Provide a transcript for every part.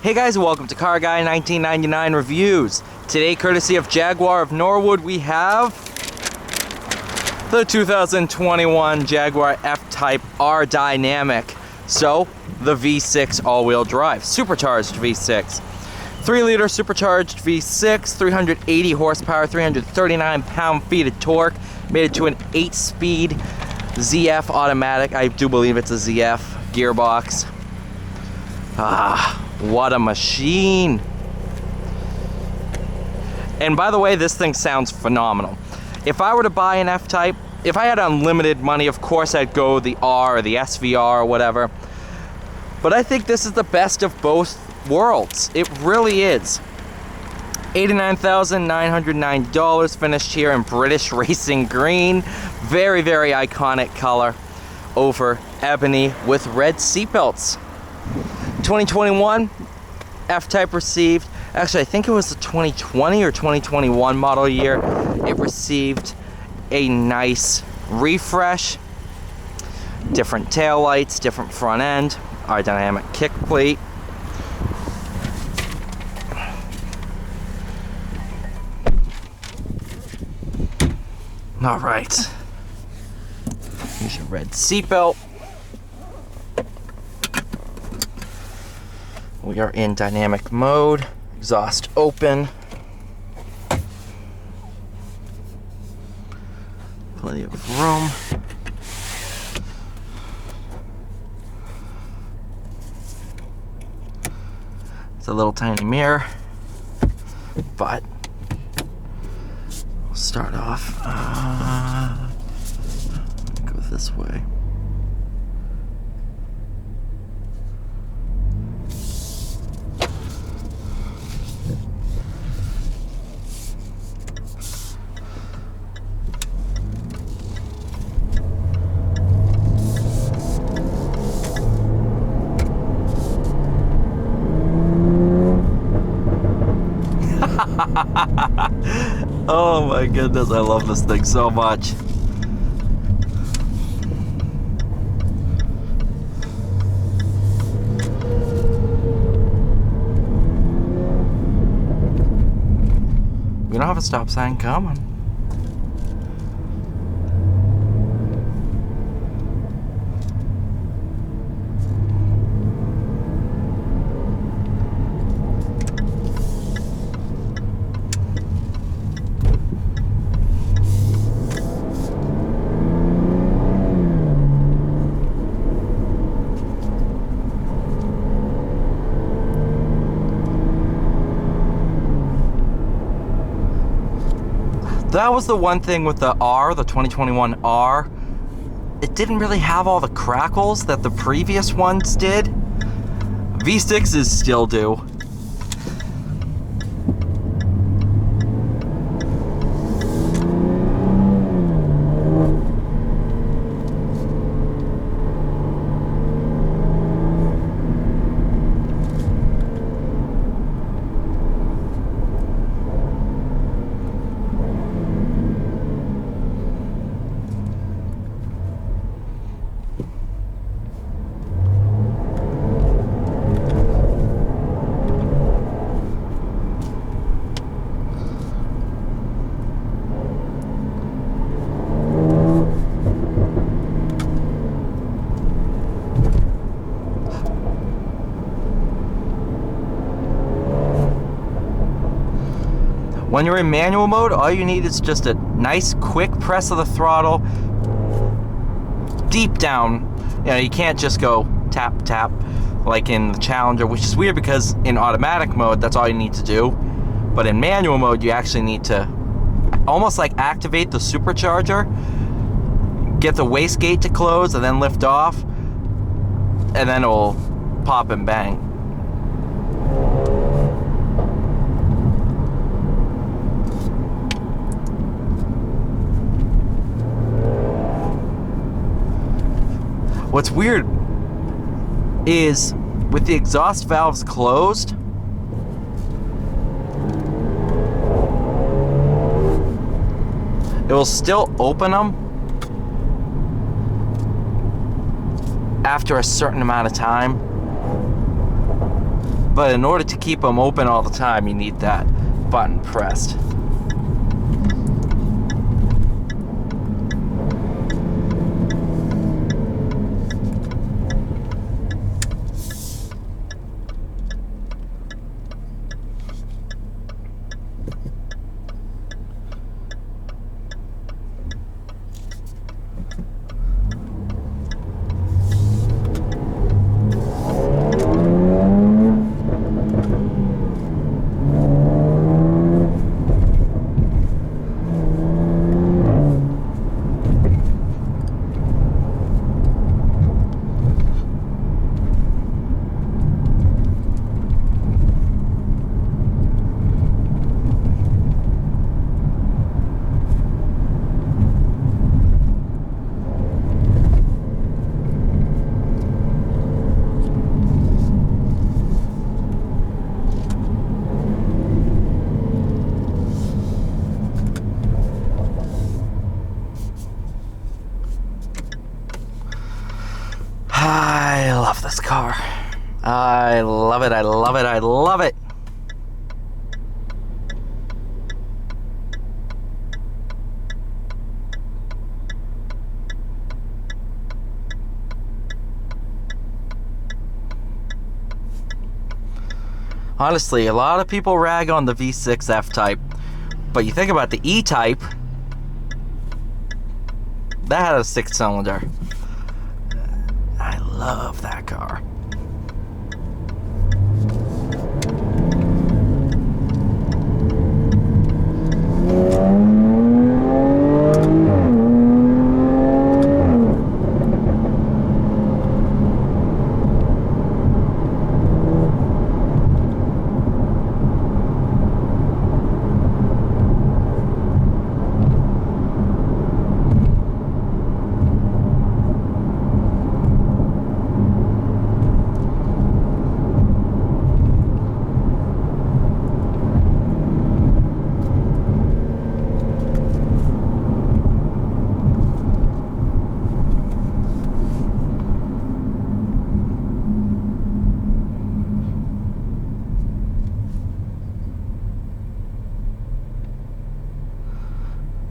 Hey guys, welcome to Car Guy 1999 Reviews. Today, courtesy of Jaguar of Norwood, we have the 2021 Jaguar F-Type R Dynamic. So, the V6 all-wheel drive, supercharged V6. 3-liter supercharged V6, 380 horsepower, 339 pound-feet of torque, made it to an 8-speed ZF automatic. I do believe it's a ZF gearbox. What a machine. And by the way, this thing sounds phenomenal. If I were to buy an F-Type, if I had unlimited money, of course I'd go the R or the SVR or whatever. But I think this is the best of both worlds. It really is. $89,990, finished here in British Racing Green. Very, very iconic color over ebony with red seatbelts. 2021 F-Type received, actually I think it was the 2020 or 2021 model year, it received a nice refresh, different tail lights, different front end, our dynamic kick plate. All right, here's your red seatbelt. We are in dynamic mode, exhaust open. Plenty of room. It's a little tiny mirror, but we'll start off. Go this way. Oh my goodness, I love this thing so much. We don't have a stop sign coming. That was the one thing with the R, the 2021 R. It didn't really have all the crackles that the previous ones did. V6s still do. When you're in manual mode, all you need is just a nice quick press of the throttle deep down. You know, you can't just go tap tap like in the Challenger, which is weird because in automatic mode that's all you need to do, but in manual mode you actually need to almost like activate the supercharger, get the wastegate to close and then lift off, and then it'll pop and bang. What's weird is with the exhaust valves closed, it will still open them after a certain amount of time. But in order to keep them open all the time, you need that button pressed. I love this car. I love it, I love it, I love it. Honestly, a lot of people rag on the V6 F-Type, but you think about the E-Type, that had a 6-cylinder. I love that car.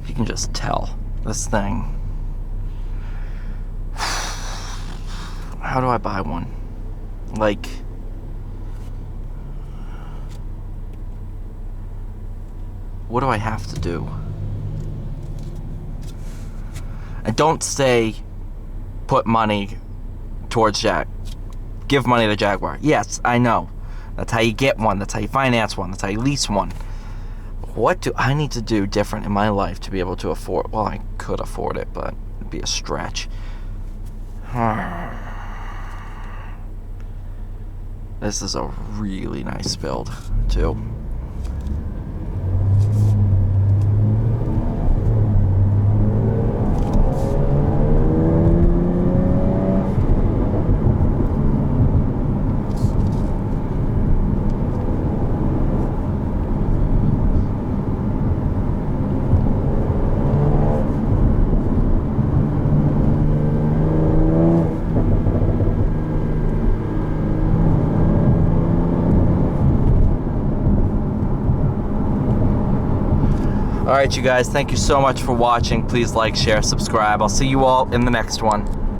You can just tell this thing. How do I buy one? Like, what do I have to do? And don't say put money towards give money to Jaguar. Yes, I know. That's how you get one. That's how you finance one. That's how you lease one. What do I need to do different in my life to be able to afford? Well, I could afford it, but it'd be a stretch. This is a really nice build, too. Alright, you guys, thank you so much for watching. Please like, share, subscribe. I'll see you all in the next one.